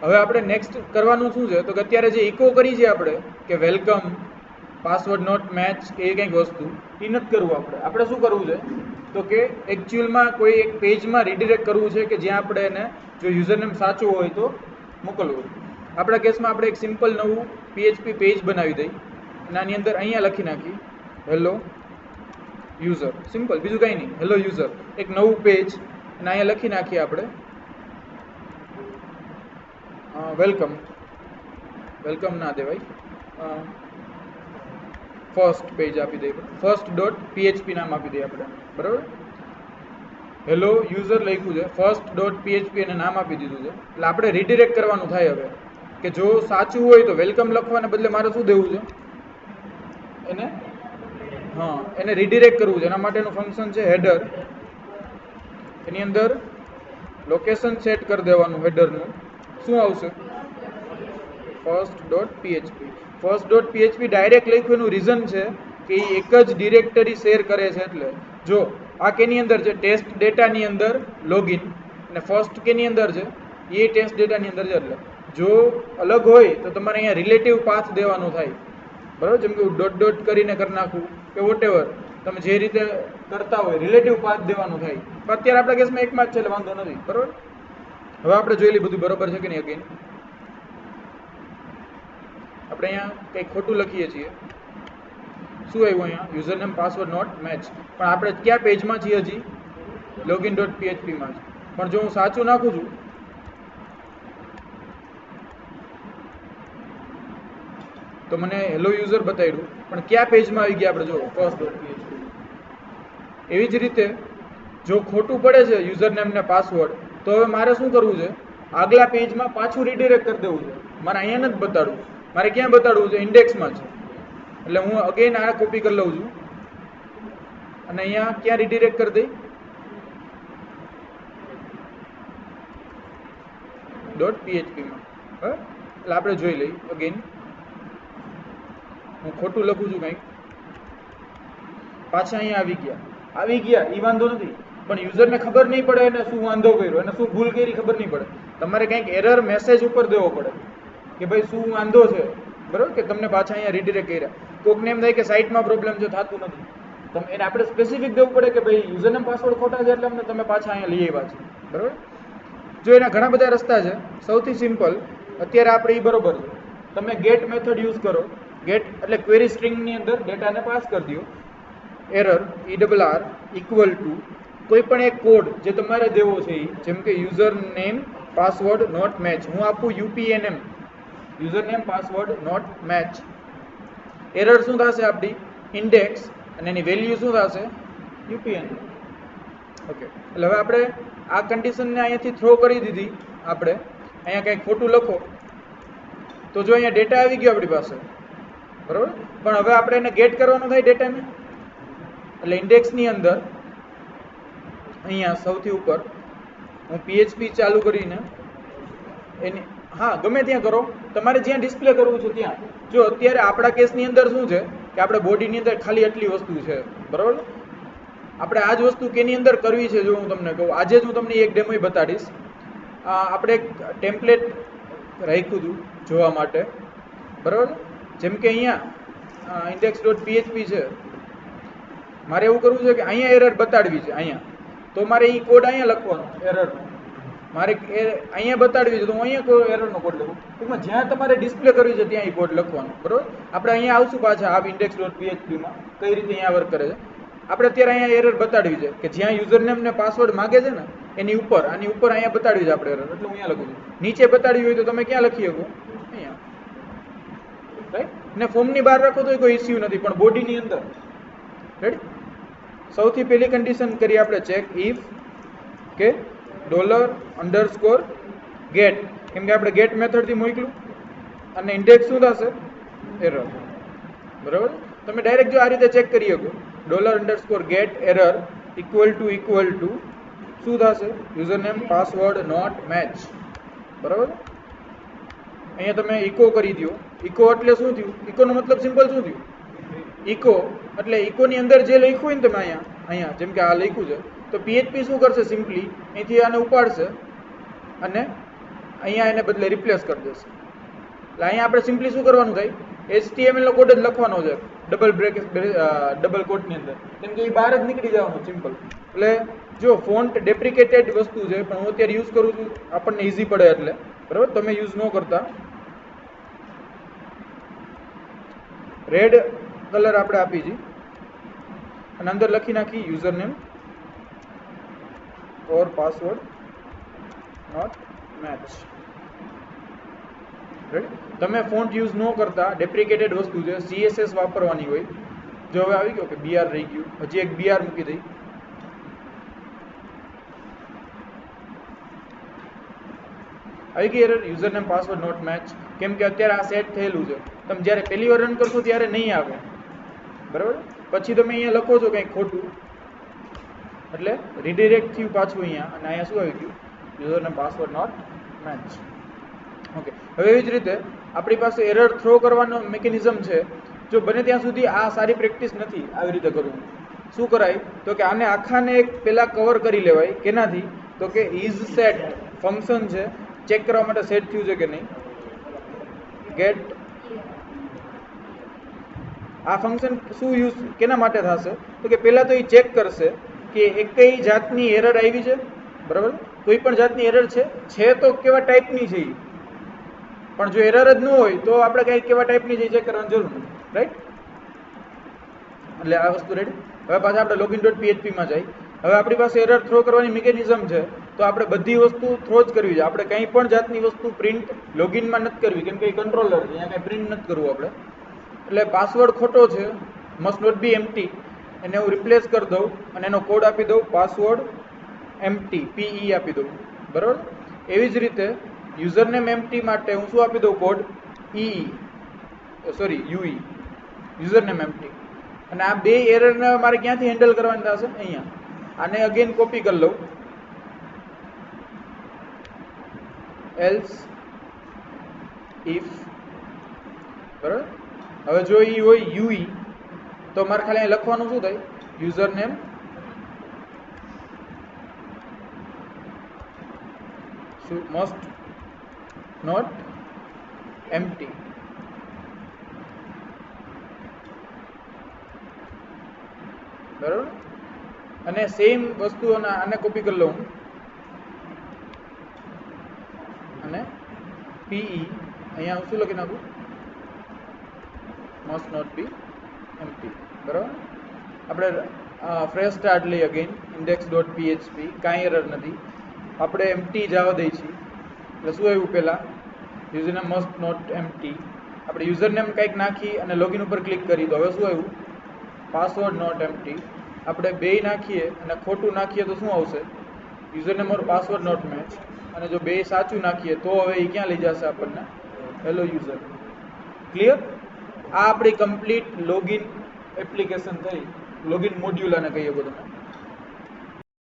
હવે આપણે નેક્સ્ટ કરવાનું શું છે તો કે અત્યારે જે ઇકો કરી છે આપણે કે વેલકમ પાસવર્ડ નોટ મેચ એ કંઈક વસ્તુ એ નથી કરવું. આપણે શું કરવું છે તો કે એકચ્યુઅલમાં કોઈ એક પેજમાં રીડિરેક્ટ કરવું છે કે જ્યાં આપણે એને જો યુઝરનેમ સાચું હોય તો મોકલવું. આપણા કેસમાં આપણે એક સિમ્પલ નવું PHP પેજ બનાવી દઈ અને આની અંદર અહીંયા લખી નાખી હેલો યુઝર, સિમ્પલ, બીજું કંઈ નહીં, હેલો યુઝર, એક નવું પેજ અને અહીંયા લખી નાખીએ આપણે વેલકમ. વેલકમ ના દેવાય, ફર્સ્ટ પેજ આપી દઈએ, ફર્સ્ટ ડોટ PHP નામ આપી દઈએ આપણે, બરાબર. હેલો યુઝર લખ્યું છે, ફર્સ્ટ ડોટ PHP એને નામ આપી દીધું છે. એટલે આપણે રીડિરેક્ટ કરવાનું થાય હવે કે જો સાચું હોય તો વેલકમ લખવાને બદલે મારે શું દેવું છે એને, એને રીડિરેક્ટ કરવું છે. એના માટેનું ફંક્શન છે હેડર. એની અંદર લોકેશન સેટ કરી દેવાનું હેડરનું. શું આવશે? First dot PHP. First dot PHP direct લખ્યું એનું રીઝન છે કે એ એક જ ડિરેક્ટરી શેર કરે છે. એટલે જો આ કેની અંદર છે ટેસ્ટ ડેટાની અંદર લોગિન અને ફર્સ્ટ કેની અંદર છે એ ટેસ્ટ ડેટાની અંદર છે. એટલે જો અલગ હોય તો તમારે અહીંયા રિલેટિવ પાથ દેવાનું થાય, બરાબર. જેમ કે ડોટ ડોટ કરીને કરી નાખવું કે વોટેવર તમે જે રીતે કરતા હોય રિલેટિવ પાથ દેવાનું થાય. પણ અત્યારે આપણા કેસમાં એકમાં જ છે એટલે વાંધો નથી, બરાબર. હવે આપણે જોયેલી બધું બરોબર છે કે નહીં? અગેન આપણે અહીંયા કંઈક ખોટું લખીએ છીએ. શું આવ્યું અહીંયા? Username password not match. પણ આપણે કયા પેજમાં છીએ? હજી લોગિન ડોટ PHPમાં જ. પણ જો હું સાચું નાખું છું તો મને હેલો યુઝર બતાવ્યું, પણ કયા પેજમાં આવી ગયા આપણે જો ફર્સ્ટ ડોટ PHP. એવી જ રીતે જો ખોટું પડે છે યુઝરનેમ ને પાસવર્ડ તો હવે મારે શું કરવું છે? આગલા પેજમાં પાછું રીડિરેક્ટ કરી દેવું છે. મારે અહીંયા નથી બતાડવું, મારે ક્યાં બતાડવું છે? ઇન્ડેક્સમાં છે. એટલે હું અગેન આ કોપી કરી લઉં છું અને અહીંયા ક્યાં રીડિરેક્ટ કરી દઈ? ડોટ PHPમાં. બરાબર. એટલે આપણે જોઈ લઈ અગેન. હું ખોટું લખું છું કંઈક, પાછા અહીંયા આવી ગયા એ વાંધો નથી, પણ યુઝરને ખબર નહીં પડે એને શું વાંધો કર્યો, એને શું ભૂલ કરી ખબર નહીં પડે. તમારે કંઈક એરર મેસેજ ઉપર દેવો પડે કે ભાઈ શું વાંધો છે, બરાબર, કે તમને પાછા અહીંયા રીડિરેક્ટ કર્યા. કોઈકને એમ થાય કે સાઇટમાં પ્રોબ્લેમ છે, થતું નથી, તમે એને આપણે સ્પેસિફિક દેવું પડે કે ભાઈ યુઝરનેમ પાસવર્ડ ખોટા છે એટલે અમને તમે પાછા અહીંયા લઈ આવ્યા છે, બરાબર. જો એના ઘણા બધા રસ્તા છે. સૌથી સિમ્પલ અત્યારે આપણે એ બરોબર છે. તમે ગેટ મેથડ યુઝ કરો. ગેટ એટલે ક્વેરી સ્ટ્રિંગની અંદર ડેટાને પાસ કરી દો. એરર ERR ઇક્વલ ટુ કોઈ પણ એક કોડ જે તમારે દેવો છે એ, જેમ કે user name password not match. હું આપું UPNM, user name password not match. Error શું થશે? આપણી ઇન્ડેક્સ અને એની વેલ્યુ શું થશે? UPNM. ઓકે. એટલે હવે આપણે આ કન્ડિશનને અહીંયાથી થ્રો કરી દીધી. આપણે અહીંયા કંઈક ખોટું લખો તો જો અહીંયા ડેટા આવી ગયો આપણી પાસે, બરાબર. પણ હવે આપણે એને ગેટ કરવાનું થાય ડેટાને. એટલે ઇન્ડેક્સની અંદર અહીંયા સૌથી ઉપર હું PHP ચાલુ કરીને એની ગમે ત્યાં કરો, તમારે જ્યાં ડિસ્પ્લે કરવું છે ત્યાં. જો અત્યારે આપણા કેસની અંદર શું છે કે આપણે બોડીની અંદર ખાલી એટલી વસ્તુ છે, બરાબર. આપણે આ જ વસ્તુ કેની અંદર કરવી છે જો હું તમને કહું, આજે જ હું તમને એક ડેમો બતાડીશ. આપણે એક ટેમ્પલેટ રાખ્યું હતું જોવા માટે, બરાબર. જેમ કે અહીંયા index.php છે. મારે એવું કરવું છે કે અહીંયા એરર બતાડવી છે અહીંયા, તો મારે એ કોડ અહીંયા લખવાનો એરરનો. મારે અહીંયા બતાડવી છે તો હું અહીંયા એરરનો કોડ લખું. ટૂંકમાં જ્યાં તમારે ડિસ્પ્લે કરવી છે ત્યાં એ કોડ લખવાનો, બરાબર. આપણે અહીંયા આવશું પાછા આ index.phpમાં કઈ રીતે અહીંયા વર્ક કરે છે. આપણે અત્યારે અહીંયા એરર બતાડવી છે કે જ્યાં યુઝરનેમ ને પાસવર્ડ માગે છે ને એની ઉપર, આની ઉપર અહીંયા બતાડવી છે આપણે એરર, એટલે હું અહીંયા લખું છું. નીચે બતાડવી હોય તો તમે ક્યાં લખી શકો? અહીંયા, રાઈટ. ને ફોર્મની બહાર રાખો તો કોઈ ઇસ્યુ નથી, પણ બોડીની અંદર, રાઈટ. સૌથી પહેલી કન્ડિશન કરી આપણે ચેક ઇફ કે $_get, કેમ કે આપણે ગેટ મેથડથી મોકલું અને ઇન્ડેક્સ શું થશે? એરર, બરાબર. તમે ડાયરેક્ટ જો આ રીતે ચેક કરી શકો $_get error ઇક્વલ ટુ શું થશે? યુઝરનેમ પાસવર્ડ નોટ મેચ, બરાબર. અહીંયા તમે ઇકો કરી દો. ઇકો એટલે શું થયું? ઇકોનો મતલબ સિમ્પલ શું થયું? ઇકો એટલે ઇકોની અંદર જે લખ્યું હોય ને તમે અહીંયા જેમ કે આ લખ્યું છે, તો PHP શું કરશે? સિમ્પલી અહીંથી આને ઉપાડશે અને અહીંયા એને બદલે રિપ્લેસ કરી દેશે. એટલે અહીંયા આપણે સિમ્પલી શું કરવાનું થાય, HTML નો કોડ જ લખવાનો છે ડબલ કોટની અંદર, કેમ કે એ બહાર જ નીકળી જવાનું સિમ્પલ. એટલે જો ફોન્ટ ડેપ્રિકેટેડ વસ્તુ છે, પણ હું અત્યારે યુઝ કરું છું, આપણને ઇઝી પડે એટલે, બરાબર. તમે યુઝ ન કરતા. રેડ કલર આપણે આપી છીએ અને અંદર લખી નાખી user name or password not match. તમે ફોન્ટ યુઝ ન કરતા, ડેપ્રિકેટેડ વસ્તુ છે, CSS વાપરવાની હોય. જો હવે આવી ગયો કે BR રહી ગયું, હજી એક BR મૂકી દઈ. આવી ગઈ error, user name password not match. કેમ કે અત્યારે આ સેટ થયેલું છે. તમે જ્યારે પહેલી વાર રન કરશો ત્યારે નહીં આવે, બરાબર. પછી તમે અહીંયા લખો છો કંઈક ખોટું, એટલે રીડિરેક્ટ થયું પાછું અહીંયા, અને અહીંયા શું આવી ગયું, user name password not match. Okay. હવે એવી જ રીતે આપણી પાસે એરર થ્રો કરવાનો મિકેનિઝમ છે. જો બને ત્યાં સુધી આ સારી પ્રેક્ટિસ નથી આવી રીતે કરવું. શું કરાય તો કે આને આખાને એક પહેલા કવર કરી લેવાય. કેનાથી તો કે ઇઝ સેટ ફંક્શન છે, ચેક કરવા માટે સેટ થયું છે કે નહીં. ગેટ આ ફંક્શન શું યુઝ કેના માટે થશે તો કે પહેલા તો એ ચેક કરશે કે એકઈ જાતની એરર આવી છે, બરાબર. કોઈ પણ જાતની એરર છે તો કેવા ટાઈપની છે એ. પણ જો એરર જ ન હોય તો આપણે કઈ કેવા ટાઈપની છે ચેક કરવાની જરૂર નથી, રાઈટ. એટલે આ વસ્તુ રેડી. હવે પાછા આપણે login.php માં જઈએ. હવે આપણી પાસે એરર થ્રો કરવાની મિકેનિઝમ છે, તો આપણે બધી વસ્તુ થ્રો જ કરવી છે. આપણે કંઈ પણ જાતની વસ્તુ પ્રિન્ટ લોગિનમાં નથી કરવી, કેમ કે એ કંટ્રોલર છે, અહીંયા કંઈ પ્રિન્ટ નથી કરવું આપણે. એટલે પાસવર્ડ ખોટો છે, મસ્ટ નોટ બી એમ્પ્ટી, એને હું રિપ્લેસ કરી દઉં અને એનો કોડ આપી દઉં પાસવર્ડ એમ્પ્ટી, PE આપી દઉં, બરાબર. એવી જ રીતે યુઝર નેમ એમ્પ્ટી માટે હું શું આપી દઉં code, UE, user name empty. અને આ બે એરરને મારે ક્યાંથી હેન્ડલ કરવાની થશે, અહીંયા. આને અગેન કોપી કરી લઉં, એલ્સ ઇફ, બરાબર. હવે જો એ હોય UE તો મારે ખાલી અહીં લખવાનું શું થાય, user name must not empty. બરાબર. અને સેમ વસ્તુ આને કોપી કરી લઉં અને PE અહીંયા હું શું લખી નાખું, મસ્ટ નોટ બી એમ્પ્ટી, બરાબર. આપણે ફ્રેશ સ્ટાર્ટ લઈએ અગેન, index.php, કાંઈ એરર નથી. આપણે એમ્પ્ટી જવા દઈએ છીએ. એટલે શું આવ્યું, પહેલાં user name must not empty. આપણે યુઝર નેમ કંઈક નાખી અને લોગિન ઉપર ક્લિક કરી દો. હવે શું આવ્યું, પાસવર્ડ નોટ એમ્પ્ટી. આપણે બે નાખીએ અને ખોટું નાખીએ તો શું આવશે, user name or password not match. અને જો બે સાચું નાખીએ તો હવે એ ક્યાં લઈ જશે આપણને, હેલો યુઝર. ક્લિયર. આ આપણી કમ્પ્લીટ લોગિન એપ્લિકેશન થઈ, લોગિન મોડ્યુલ આને કહીએ બધું.